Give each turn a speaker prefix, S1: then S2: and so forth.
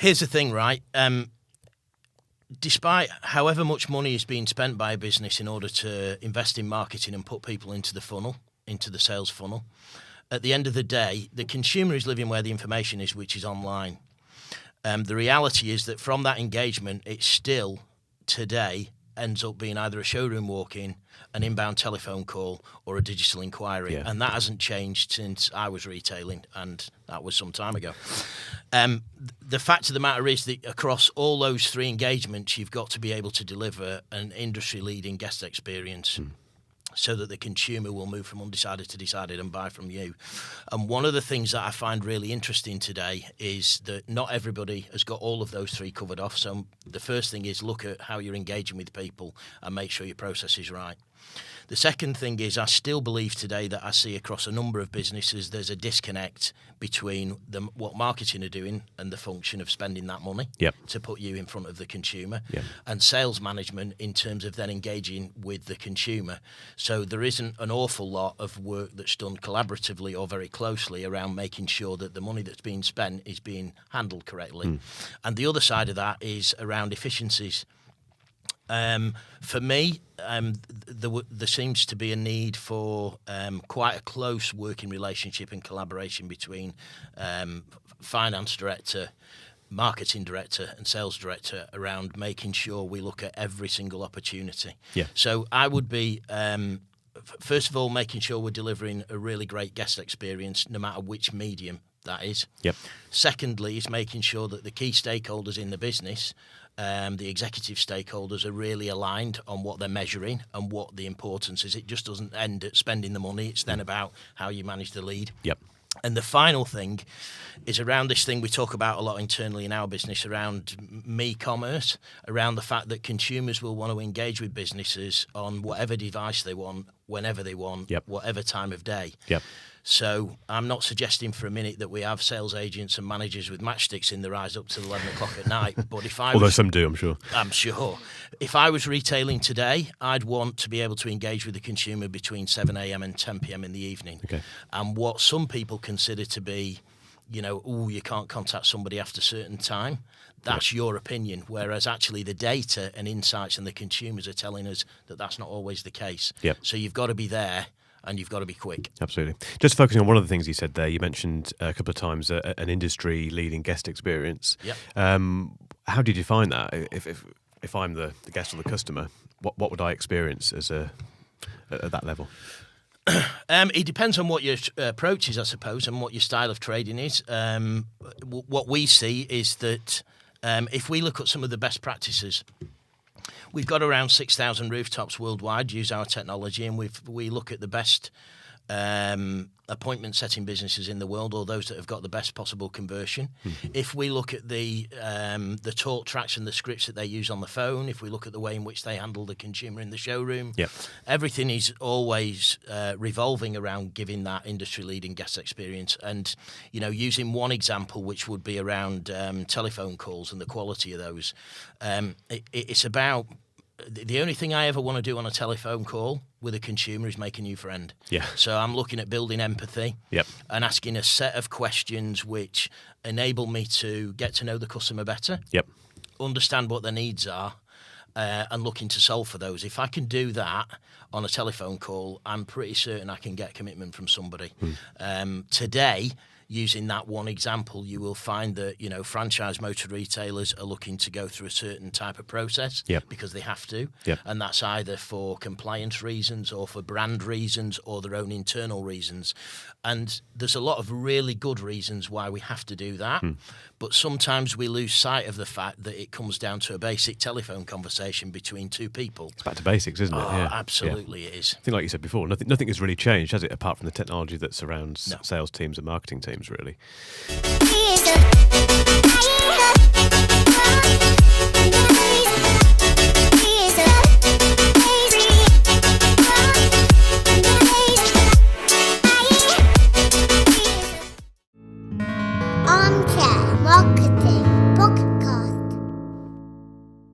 S1: Here's the thing, right? Despite however much money is being spent by a business in order to invest in marketing and put people into the funnel, into the sales funnel, at the end of the day, the consumer is living where the information is, which is online. The reality is that from that engagement, it still today ends up being either a showroom walk-in, an inbound telephone call, or a digital inquiry.
S2: Yeah.
S1: And that hasn't changed since I was retailing, and that was some time ago. The fact of the matter is that across all those three engagements, you've got to be able to deliver an industry-leading guest experience. So that the consumer will move from undecided to decided and buy from you. And one of the things that I find really interesting today is that not everybody has got all of those three covered off. So the first thing is look at how you're engaging with people and make sure your process is right. The second thing is I still believe today that I see across a number of businesses there's a disconnect between what marketing are doing and the function of spending that money to put you in front of the consumer and sales management in terms of then engaging with the consumer. So there isn't an awful lot of work that's done collaboratively or very closely around making sure that the money that's being spent is being handled correctly. And the other side of that is around efficiencies. For me, there seems to be a need for quite a close working relationship and collaboration between finance director, marketing director and sales director around making sure we look at every single opportunity. So I would be, first of all, making sure we're delivering a really great guest experience no matter which medium that is. Secondly, is making sure that the key stakeholders in the business, the executive stakeholders, are really aligned on what they're measuring and what the importance is. It just doesn't end at spending the money. It's then about how you manage the lead. And the final thing is around this thing we talk about a lot internally in our business around me-commerce, around the fact that consumers will want to engage with businesses on whatever device they want, whenever they want, whatever time of day. So I'm not suggesting for a minute that we have sales agents and managers with matchsticks in their eyes up till 11 o'clock at night. But if I
S2: although some do, I'm sure.
S1: I'm sure. If I was retailing today, I'd want to be able to engage with the consumer between 7 a.m. and 10 p.m. in the evening. And what some people consider to be, you can't contact somebody after a certain time, that's your opinion. Whereas actually the data and insights and the consumers are telling us that that's not always the case. So you've got to be there. And you've got to be quick. Absolutely.
S2: Just focusing on one of the things you said there, you mentioned a couple of times an industry-leading guest experience. How did you find that? If I'm the guest or the customer, what would I experience at that level?
S1: It depends on what your approach is, I suppose, and what your style of trading is. What we see is that if we look at some of the best practices, we've got around 6,000 rooftops worldwide use our technology, and we look at the best appointment setting businesses in the world, or those that have got the best possible conversion. If we look at the talk tracks and the scripts that they use on the phone, if we look at the way in which they handle the consumer in the showroom, everything is always revolving around giving that industry-leading guest experience. And, using one example, which would be around telephone calls and the quality of those, it's about the only thing I ever want to do on a telephone call with a consumer is make a new friend. So I'm looking at building empathy and asking a set of questions which enable me to get to know the customer better, understand what their needs are, and looking to solve for those. If I can do that on a telephone call, I'm pretty certain I can get commitment from somebody. Today, using that one example, you will find that, franchise motor retailers are looking to go through a certain type of process because they have to. And that's either for compliance reasons or for brand reasons or their own internal reasons. And there's a lot of really good reasons why we have to do that. But sometimes we lose sight of the fact that it comes down to a basic telephone conversation between two people.
S2: It's back to basics, isn't it?
S1: Absolutely it is.
S2: I think, like you said before, nothing has really changed, has it, apart from the technology that surrounds sales teams and marketing teams, really.